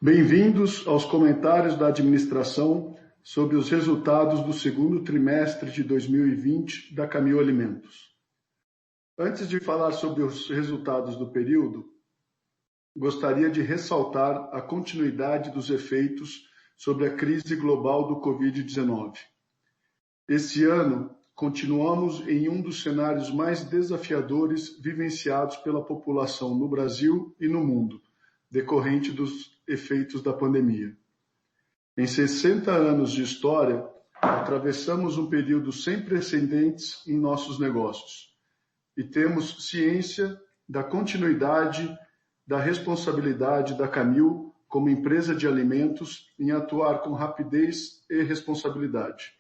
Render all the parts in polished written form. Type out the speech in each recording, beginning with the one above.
Bem-vindos aos comentários da administração sobre os resultados do segundo trimestre de 2020 da Camil Alimentos. Antes de falar sobre os resultados do período, gostaria de ressaltar a continuidade dos efeitos sobre a crise global do Covid-19. Esse ano, continuamos em um dos cenários mais desafiadores vivenciados pela população no Brasil e no mundo, decorrente dos efeitos da pandemia. Em 60 anos de história, atravessamos um período sem precedentes em nossos negócios e temos ciência da continuidade da responsabilidade da Camil como empresa de alimentos em atuar com rapidez e responsabilidade.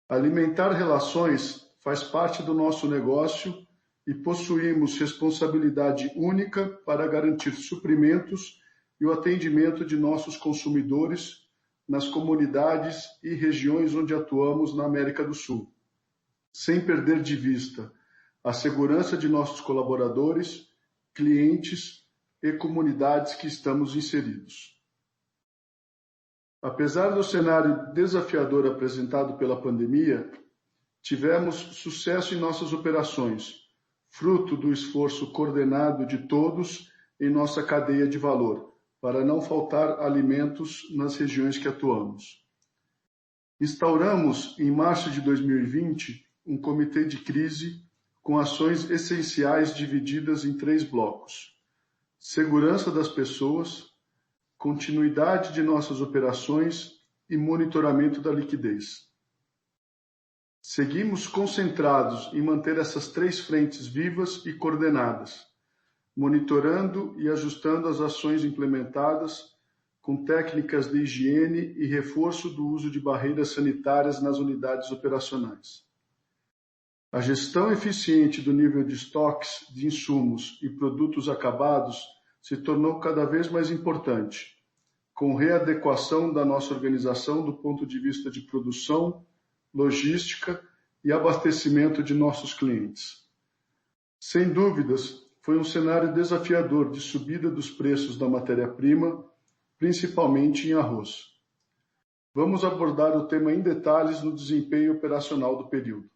Alimentar relações faz parte do nosso negócio e possuímos responsabilidade única para garantir suprimentos e o atendimento de nossos consumidores nas comunidades e regiões onde atuamos na América do Sul, sem perder de vista a segurança de nossos colaboradores, clientes e comunidades que estamos inseridos. Apesar do cenário desafiador apresentado pela pandemia, tivemos sucesso em nossas operações, fruto do esforço coordenado de todos em nossa cadeia de valor, para não faltar alimentos nas regiões que atuamos. Instauramos, em março de 2020, um comitê de crise com ações essenciais divididas em 3 blocos: segurança das pessoas, continuidade de nossas operações e monitoramento da liquidez. Seguimos concentrados em manter essas 3 frentes vivas e coordenadas, monitorando e ajustando as ações implementadas com técnicas de higiene e reforço do uso de barreiras sanitárias nas unidades operacionais. A gestão eficiente do nível de estoques de insumos e produtos acabados se tornou cada vez mais importante, com readequação da nossa organização do ponto de vista de produção, logística e abastecimento de nossos clientes. Sem dúvidas, foi um cenário desafiador de subida dos preços da matéria-prima, principalmente em arroz. Vamos abordar o tema em detalhes no desempenho operacional do período.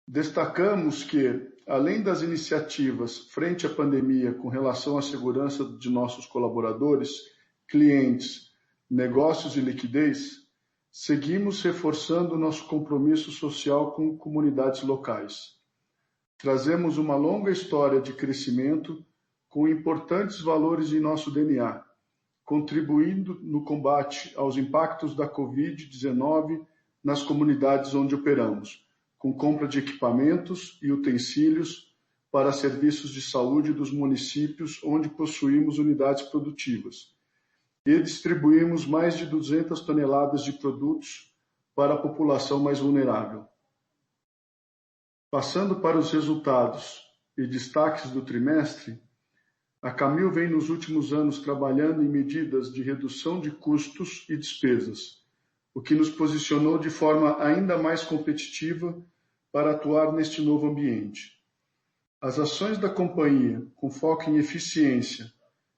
Destacamos que, além das iniciativas frente à pandemia com relação à segurança de nossos colaboradores, clientes, negócios e liquidez, seguimos reforçando nosso compromisso social com comunidades locais. Trazemos uma longa história de crescimento com importantes valores em nosso DNA, contribuindo no combate aos impactos da Covid-19 nas comunidades onde operamos, com compra de equipamentos e utensílios para serviços de saúde dos municípios onde possuímos unidades produtivas e distribuímos mais de 200 toneladas de produtos para a população mais vulnerável. Passando para os resultados e destaques do trimestre, a Camil vem nos últimos anos trabalhando em medidas de redução de custos e despesas, o que nos posicionou de forma ainda mais competitiva para atuar neste novo ambiente. As ações da companhia, com foco em eficiência,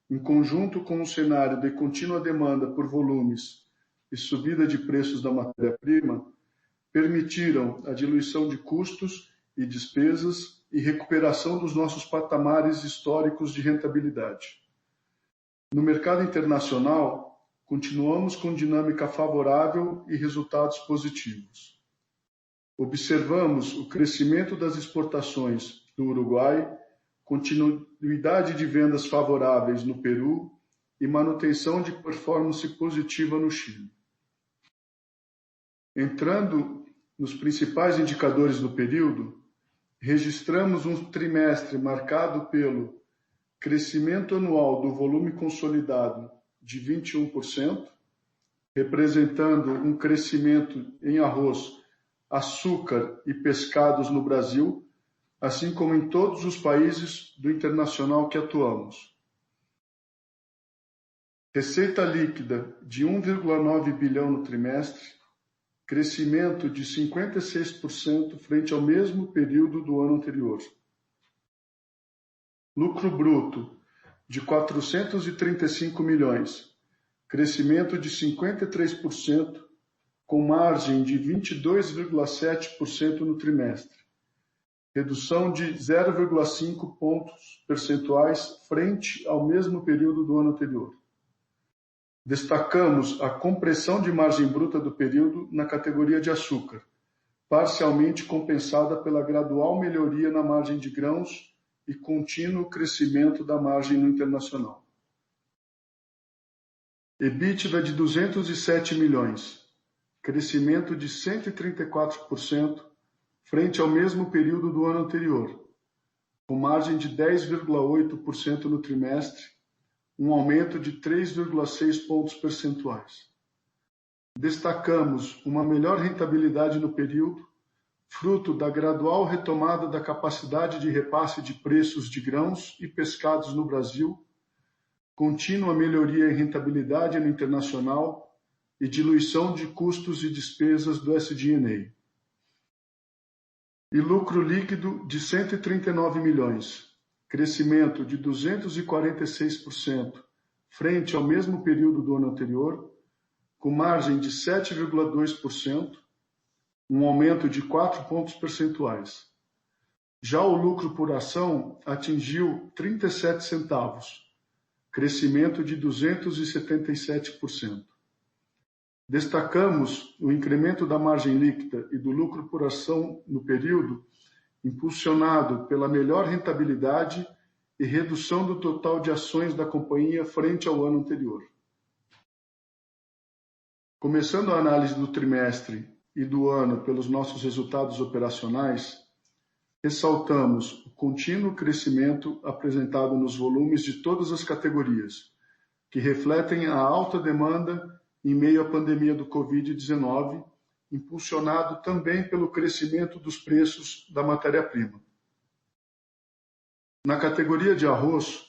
em conjunto com um cenário de contínua demanda por volumes e subida de preços da matéria-prima, permitiram a diluição de custos e despesas e recuperação dos nossos patamares históricos de rentabilidade. No mercado internacional, continuamos com dinâmica favorável e resultados positivos. Observamos o crescimento das exportações do Uruguai, continuidade de vendas favoráveis no Peru e manutenção de performance positiva no Chile. Entrando nos principais indicadores do período, registramos um trimestre marcado pelo crescimento anual do volume consolidado de 21%, representando um crescimento em arroz, açúcar e pescados no Brasil, assim como em todos os países do internacional que atuamos. Receita líquida de 1,9 bilhão no trimestre, crescimento de 56% frente ao mesmo período do ano anterior. Lucro bruto de 435 milhões, crescimento de 53%, com margem de 22,7% no trimestre, redução de 0,5 pontos percentuais frente ao mesmo período do ano anterior. Destacamos a compressão de margem bruta do período na categoria de açúcar, parcialmente compensada pela gradual melhoria na margem de grãos e contínuo crescimento da margem no internacional. EBITDA de 207 milhões, crescimento de 134% frente ao mesmo período do ano anterior, com margem de 10,8% no trimestre, um aumento de 3,6 pontos percentuais. Destacamos uma melhor rentabilidade no período, fruto da gradual retomada da capacidade de repasse de preços de grãos e pescados no Brasil, contínua melhoria em rentabilidade no internacional e diluição de custos e despesas do SG&A. E lucro líquido de 139 milhões, crescimento de 246% frente ao mesmo período do ano anterior, com margem de 7,2%, um aumento de 4 pontos percentuais. Já o lucro por ação atingiu 37 centavos, crescimento de 277%. Destacamos o incremento da margem líquida e do lucro por ação no período, impulsionado pela melhor rentabilidade e redução do total de ações da companhia frente ao ano anterior. Começando a análise do trimestre e do ano pelos nossos resultados operacionais, ressaltamos o contínuo crescimento apresentado nos volumes de todas as categorias, que refletem a alta demanda em meio à pandemia do Covid-19, impulsionado também pelo crescimento dos preços da matéria-prima. Na categoria de arroz,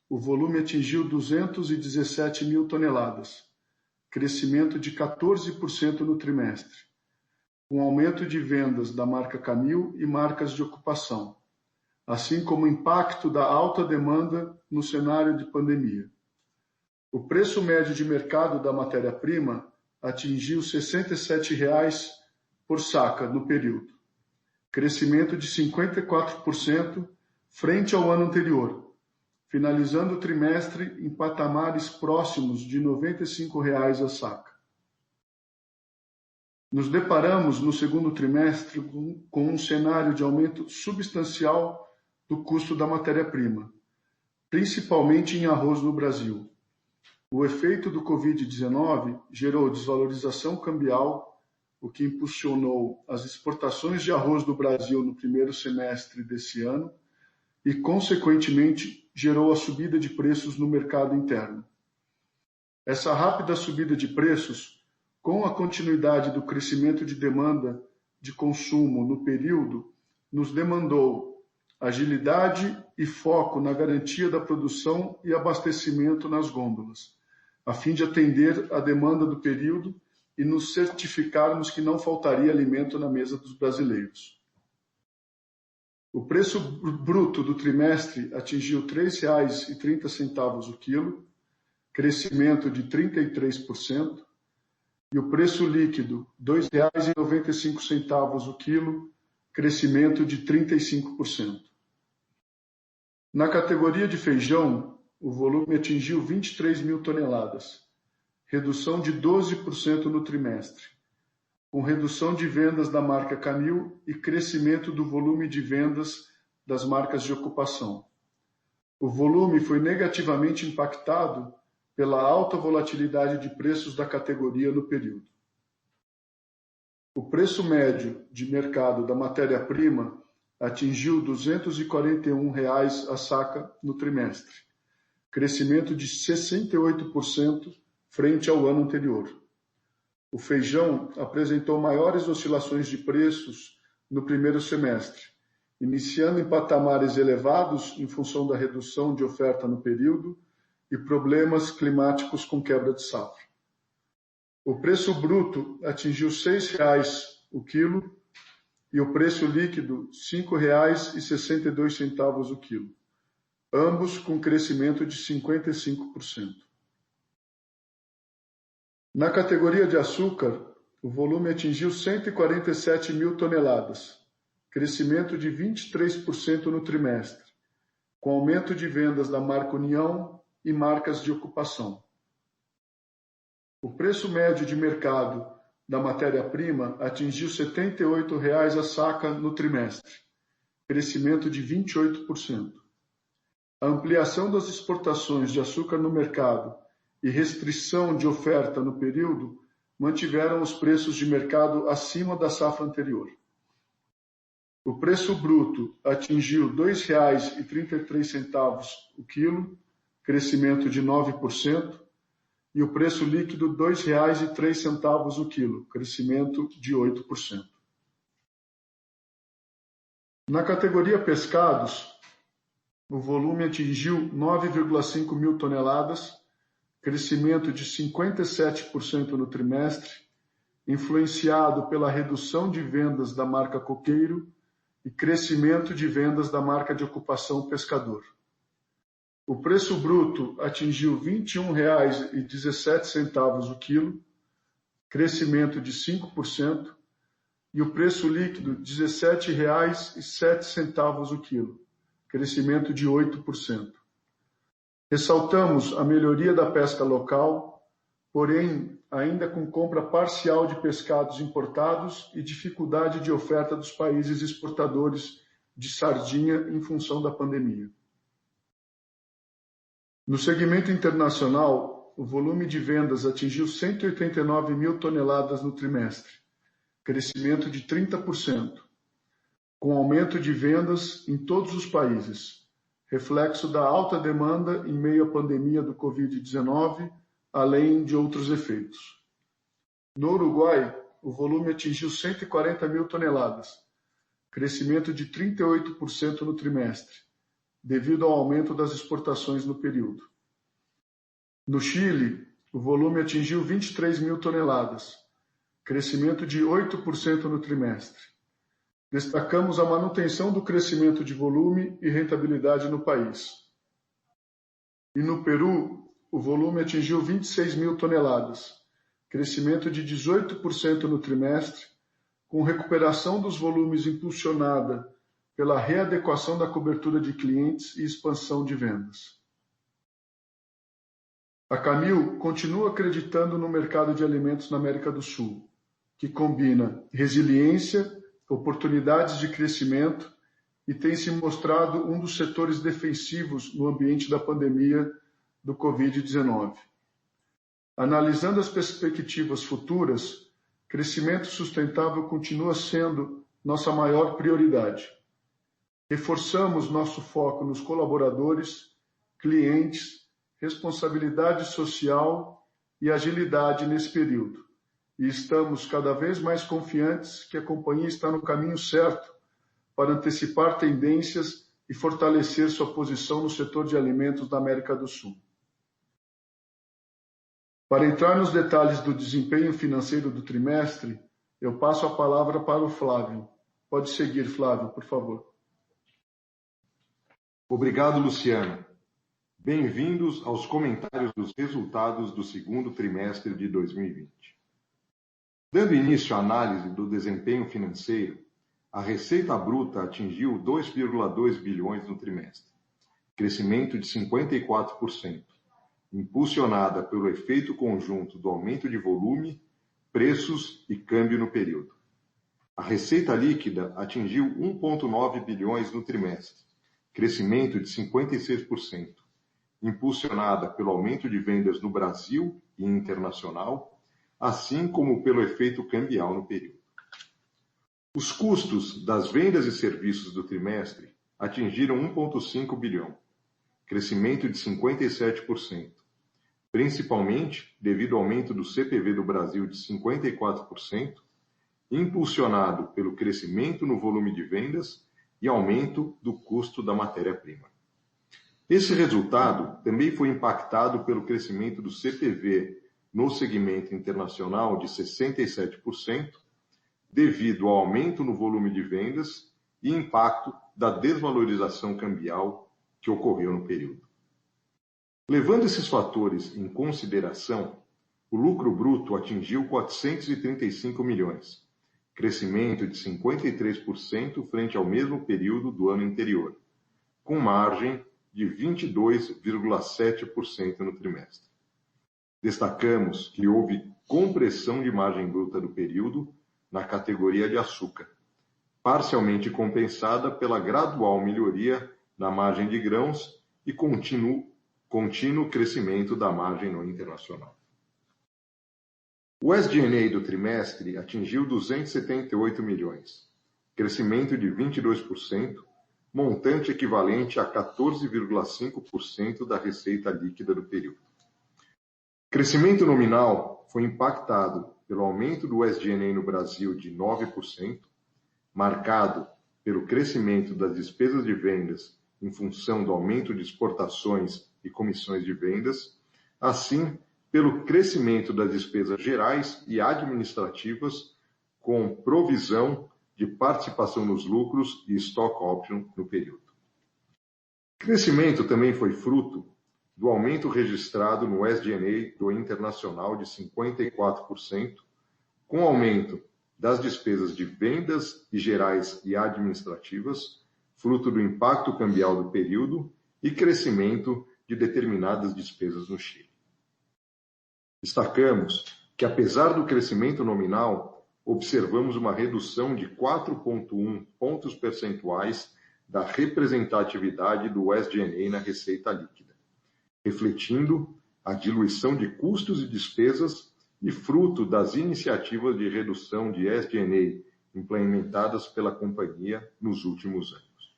o volume atingiu 217 mil toneladas, crescimento de 14% no trimestre, com aumento de vendas da marca Camil e marcas de ocupação, assim como o impacto da alta demanda no cenário de pandemia. O preço médio de mercado da matéria-prima atingiu R$ 67,00 por saca no período, crescimento de 54% frente ao ano anterior, finalizando o trimestre em patamares próximos de R$ 95,00 a saca. Nos deparamos no segundo trimestre com um cenário de aumento substancial do custo da matéria-prima, principalmente em arroz no Brasil. O efeito do Covid-19 gerou desvalorização cambial, o que impulsionou as exportações de arroz do Brasil no primeiro semestre desse ano e, consequentemente, gerou a subida de preços no mercado interno. Essa rápida subida de preços, com a continuidade do crescimento de demanda de consumo no período, nos demandou agilidade e foco na garantia da produção e abastecimento nas gôndolas, a fim de atender a demanda do período e nos certificarmos que não faltaria alimento na mesa dos brasileiros. O preço bruto do trimestre atingiu R$ 3,30 o quilo, crescimento de 33%, e o preço líquido R$ 2,95 o quilo, crescimento de 35%. Na categoria de feijão, o volume atingiu 23 mil toneladas, redução de 12% no trimestre, com redução de vendas da marca Camil e crescimento do volume de vendas das marcas de ocupação. O volume foi negativamente impactado pela alta volatilidade de preços da categoria no período. O preço médio de mercado da matéria-prima atingiu R$ 241,00 a saca no trimestre, crescimento de 68% frente ao ano anterior. O feijão apresentou maiores oscilações de preços no primeiro semestre, iniciando em patamares elevados em função da redução de oferta no período e problemas climáticos com quebra de safra. O preço bruto atingiu R$ 6,00 o quilo e o preço líquido R$ 5,62 o quilo, ambos com crescimento de 55%. Na categoria de açúcar, o volume atingiu 147 mil toneladas, crescimento de 23% no trimestre, com aumento de vendas da marca União e marcas de ocupação. O preço médio de mercado da matéria-prima atingiu R$ 78,00 a saca no trimestre, crescimento de 28%. A ampliação das exportações de açúcar no mercado e restrição de oferta no período mantiveram os preços de mercado acima da safra anterior. O preço bruto atingiu R$ 2,33 o quilo, crescimento de 9%, e o preço líquido R$ 2,03 o quilo, crescimento de 8%. Na categoria pescados, o volume atingiu 9,5 mil toneladas, crescimento de 57% no trimestre, influenciado pela redução de vendas da marca Coqueiro e crescimento de vendas da marca de ocupação Pescador. O preço bruto atingiu R$ 21,17 o quilo, crescimento de 5%, e o preço líquido R$ 17,07 o quilo, crescimento de 8%. Ressaltamos a melhoria da pesca local, porém ainda com compra parcial de pescados importados e dificuldade de oferta dos países exportadores de sardinha em função da pandemia. No segmento internacional, o volume de vendas atingiu 189 mil toneladas no trimestre, crescimento de 30%, com aumento de vendas em todos os países, reflexo da alta demanda em meio à pandemia do Covid-19, além de outros efeitos. No Uruguai, o volume atingiu 140 mil toneladas, crescimento de 38% no trimestre, devido ao aumento das exportações no período. No Chile, o volume atingiu 23 mil toneladas, crescimento de 8% no trimestre. Destacamos a manutenção do crescimento de volume e rentabilidade no país. E no Peru, o volume atingiu 26 mil toneladas, crescimento de 18% no trimestre, com recuperação dos volumes impulsionada pela readequação da cobertura de clientes e expansão de vendas. A Camil continua acreditando no mercado de alimentos na América do Sul, que combina resiliência, oportunidades de crescimento e tem se mostrado um dos setores defensivos no ambiente da pandemia do Covid-19. Analisando as perspectivas futuras, crescimento sustentável continua sendo nossa maior prioridade. Reforçamos nosso foco nos colaboradores, clientes, responsabilidade social e agilidade nesse período. E estamos cada vez mais confiantes que a companhia está no caminho certo para antecipar tendências e fortalecer sua posição no setor de alimentos da América do Sul. Para entrar nos detalhes do desempenho financeiro do trimestre, eu passo a palavra para o Flávio. Pode seguir, Flávio, por favor. Obrigado, Luciano. Bem-vindos aos comentários dos resultados do segundo trimestre de 2020. Dando início à análise do desempenho financeiro, a receita bruta atingiu 2,2 bilhões no trimestre, crescimento de 54%, impulsionada pelo efeito conjunto do aumento de volume, preços e câmbio no período. A receita líquida atingiu 1,9 bilhões no trimestre, crescimento de 56%, impulsionada pelo aumento de vendas no Brasil e internacional, assim como pelo efeito cambial no período. Os custos das vendas e serviços do trimestre atingiram 1,5 bilhão, crescimento de 57%, principalmente devido ao aumento do CPV do Brasil de 54%, impulsionado pelo crescimento no volume de vendas e aumento do custo da matéria-prima. Esse resultado também foi impactado pelo crescimento do CPV no segmento internacional de 67%, devido ao aumento no volume de vendas e impacto da desvalorização cambial que ocorreu no período. Levando esses fatores em consideração, o lucro bruto atingiu 435 milhões, crescimento de 53% frente ao mesmo período do ano anterior, com margem de 22,7% no trimestre. Destacamos que houve compressão de margem bruta do período na categoria de açúcar, parcialmente compensada pela gradual melhoria na margem de grãos e contínuo crescimento da margem no internacional. O SG&A do trimestre atingiu 278 milhões, crescimento de 22%, montante equivalente a 14,5% da receita líquida do período. O crescimento nominal foi impactado pelo aumento do SG&A no Brasil de 9%, marcado pelo crescimento das despesas de vendas em função do aumento de exportações e comissões de vendas, assim pelo crescimento das despesas gerais e administrativas com provisão de participação nos lucros e stock option no período. O crescimento também foi fruto do aumento registrado no SG&A do internacional de 54%, com aumento das despesas de vendas e gerais e administrativas, fruto do impacto cambial do período e crescimento de determinadas despesas no Chile. Destacamos que, apesar do crescimento nominal, observamos uma redução de 4,1 pontos percentuais da representatividade do SG&A na receita líquida, refletindo a diluição de custos e despesas e fruto das iniciativas de redução de SG&A implementadas pela companhia nos últimos anos.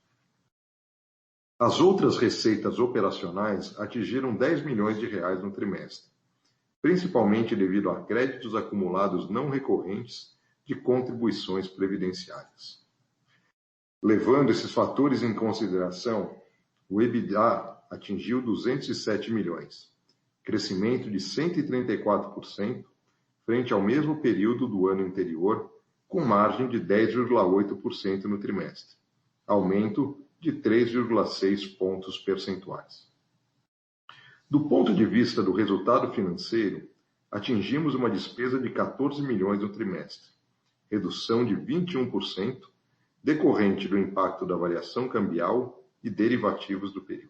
As outras receitas operacionais atingiram 10 milhões de reais no trimestre, principalmente devido a créditos acumulados não recorrentes de contribuições previdenciárias. Levando esses fatores em consideração, o EBITDA atingiu 207 milhões, crescimento de 134% frente ao mesmo período do ano anterior, com margem de 10,8% no trimestre, aumento de 3,6 pontos percentuais. Do ponto de vista do resultado financeiro, atingimos uma despesa de 14 milhões no trimestre, redução de 21%, decorrente do impacto da variação cambial e derivativos do período.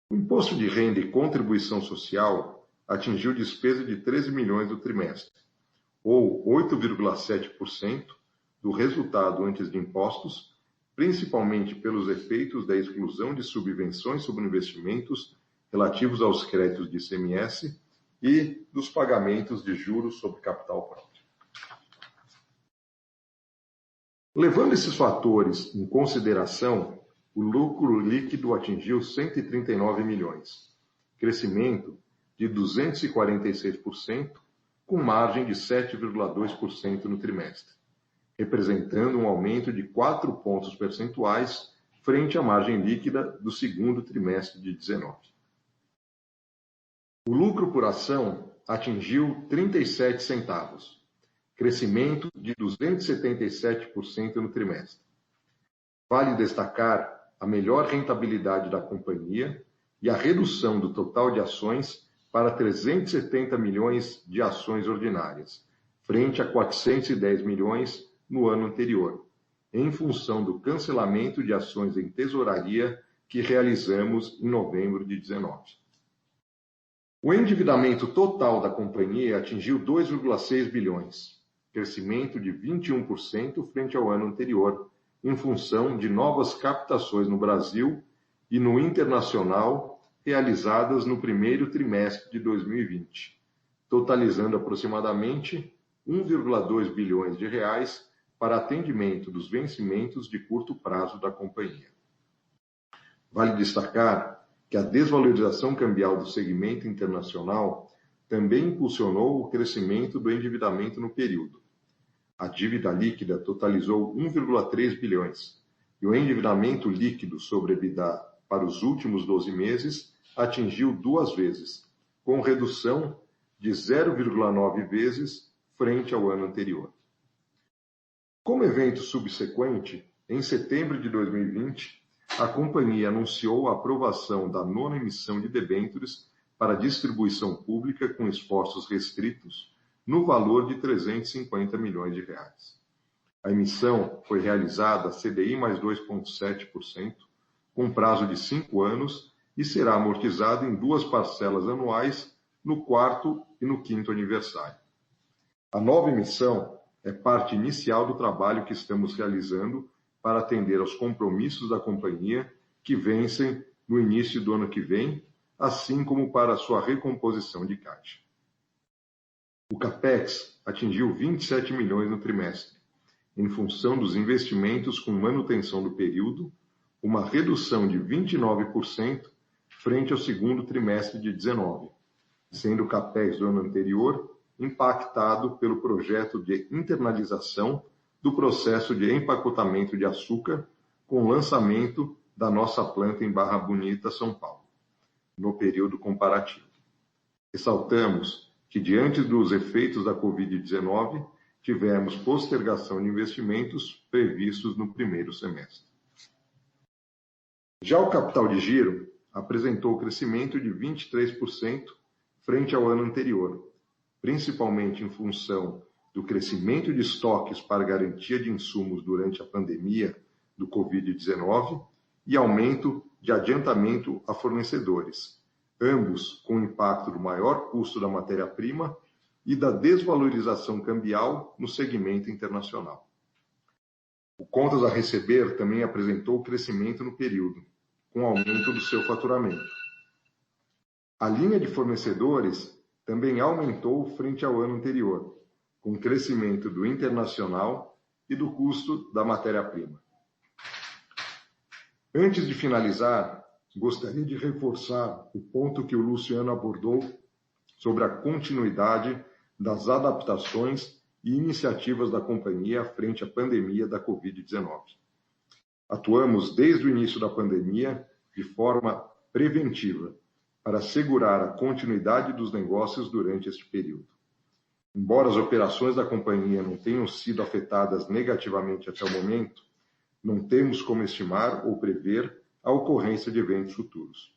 O imposto de renda e contribuição social atingiu despesa de 13 milhões no trimestre, ou 8,7% do resultado antes de impostos, principalmente pelos efeitos da exclusão de subvenções sobre investimentos relativos aos créditos de ICMS e dos pagamentos de juros sobre capital próprio. Levando esses fatores em consideração, o lucro líquido atingiu 139 milhões, crescimento de 246%, com margem de 7,2% no trimestre, representando um aumento de 4 pontos percentuais frente à margem líquida do segundo trimestre de 2019. O lucro por ação atingiu 37 centavos, crescimento de 277% no trimestre. Vale destacar a melhor rentabilidade da companhia e a redução do total de ações para 370 milhões de ações ordinárias, frente a 410 milhões no ano anterior, em função do cancelamento de ações em tesouraria que realizamos em novembro de 2019. O endividamento total da companhia atingiu 2,6 bilhões, crescimento de 21% frente ao ano anterior, em função de novas captações no Brasil e no internacional realizadas no primeiro trimestre de 2020, totalizando aproximadamente 1,2 bilhões de reais para atendimento dos vencimentos de curto prazo da companhia. Vale destacar que a desvalorização cambial do segmento internacional também impulsionou o crescimento do endividamento no período. A dívida líquida totalizou 1,3 bilhões e o endividamento líquido sobre EBITDA para os últimos 12 meses atingiu 2 vezes, com redução de 0,9 vezes frente ao ano anterior. Como evento subsequente, em setembro de 2020, a companhia anunciou a aprovação da 9ª emissão de debêntures para distribuição pública com esforços restritos, no valor de R$ 350 milhões. A emissão foi realizada a CDI mais 2,7%, com prazo de 5 anos e será amortizada em 2 parcelas anuais no 4º e no 5º aniversário. A nova emissão é parte inicial do trabalho que estamos realizando para atender aos compromissos da companhia que vencem no início do ano que vem, assim como para a sua recomposição de caixa. O CAPEX atingiu 27 milhões no trimestre, em função dos investimentos com manutenção do período, uma redução de 29% frente ao segundo trimestre de 2019, sendo o CAPEX do ano anterior impactado pelo projeto de internalização do processo de empacotamento de açúcar com o lançamento da nossa planta em Barra Bonita, São Paulo, no período comparativo. Ressaltamos que, diante dos efeitos da Covid-19, tivemos postergação de investimentos previstos no primeiro semestre. Já o capital de giro apresentou crescimento de 23% frente ao ano anterior, principalmente em função do crescimento de estoques para garantia de insumos durante a pandemia do Covid-19 e aumento de adiantamento a fornecedores, ambos com o impacto do maior custo da matéria-prima e da desvalorização cambial no segmento internacional. O contas a receber também apresentou crescimento no período, com aumento do seu faturamento. A linha de fornecedores também aumentou frente ao ano anterior, com crescimento do internacional e do custo da matéria-prima. Antes de finalizar, gostaria de reforçar o ponto que o Luciano abordou sobre a continuidade das adaptações e iniciativas da companhia frente à pandemia da Covid-19. Atuamos desde o início da pandemia de forma preventiva para assegurar a continuidade dos negócios durante este período. Embora as operações da companhia não tenham sido afetadas negativamente até o momento, não temos como estimar ou prever a ocorrência de eventos futuros.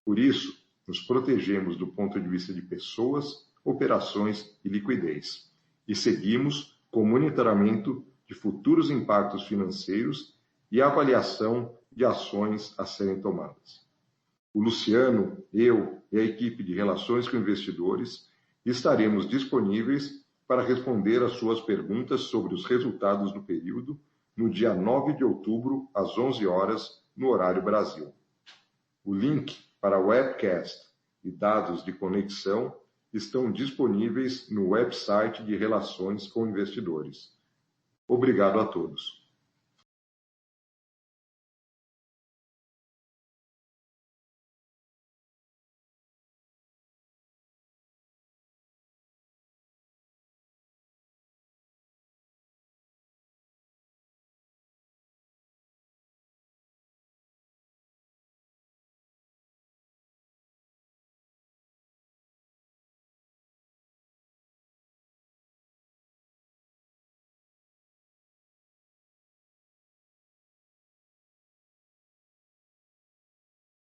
Por isso, nos protegemos do ponto de vista de pessoas, operações e liquidez, e seguimos com o monitoramento de futuros impactos financeiros e avaliação de ações a serem tomadas. O Luciano, eu e a equipe de Relações com Investidores estaremos disponíveis para responder às suas perguntas sobre os resultados do período no dia 9 de outubro, às 11 horas, no horário Brasil. O link para o webcast e dados de conexão estão disponíveis no website de Relações com Investidores. Obrigado a todos.